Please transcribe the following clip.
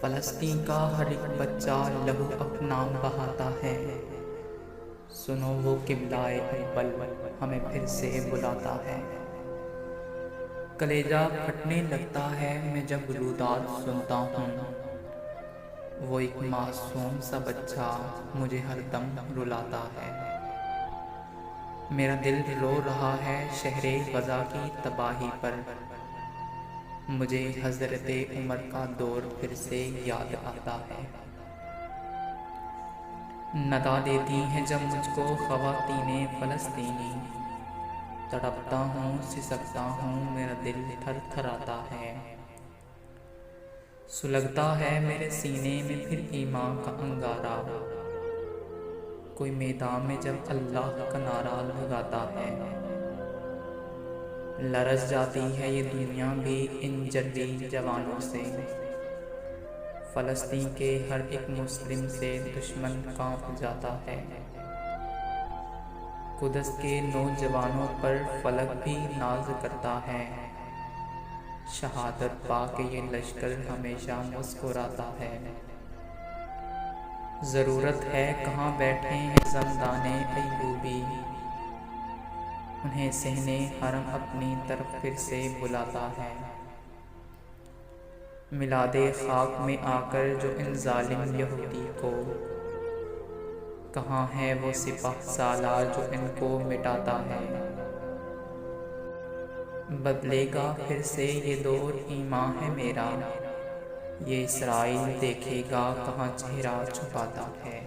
فلسطین کا ہر ایک بچہ لہو اپنا بہاتا ہے۔ سنو وہ قبلہ اول ہمیں پھر سے بلاتا ہے۔ کلیجہ پھٹنے لگتا ہے میں جب روداد سنتا ہوں۔ وہ ایک معصوم سا بچہ مجھے ہر دم رلاتا ہے۔ میرا دل رو رہا ہے شہر غزہ کی تباہی پر۔ مجھے حضرت عمر کا دور پھر سے یاد آتا ہے۔ ندا دیتی ہیں جب مجھ کو خواتین فلسطینی، تڑپتا ہوں سسکتا ہوں میرا دل تھر تھراتا ہے۔ سلگتا ہے میرے سینے میں پھر ایمان کا انگارہ، کوئی میدان میں جب اللہ کا نعرہ لگاتا ہے۔ لرز جاتی ہے یہ دنیا بھی ان جری جوانوں سے، فلسطین کے ہر ایک مسلم سے دشمن کانپ جاتا ہے۔ قدس کے نوجوانوں پر فلک بھی ناز کرتا ہے، شہادت پا کے یہ لشکر ہمیشہ مسکراتا ہے۔ ضرورت ہے کہاں بیٹھے ہیں زندان ایوبی، انہیں صحن حرم اپنی طرف پھر سے بلاتا ہے۔ ملا دے خاک میں آ کر جو ان ظالم یہودی کو، کہاں ہے وہ سپہ سالار جو ان کو مٹاتا ہے۔ بدلے گا پھر سے یہ دور ایمان ہے میرا، یہ اسرائیل دیکھے گا کہاں چہرہ چھپاتا ہے۔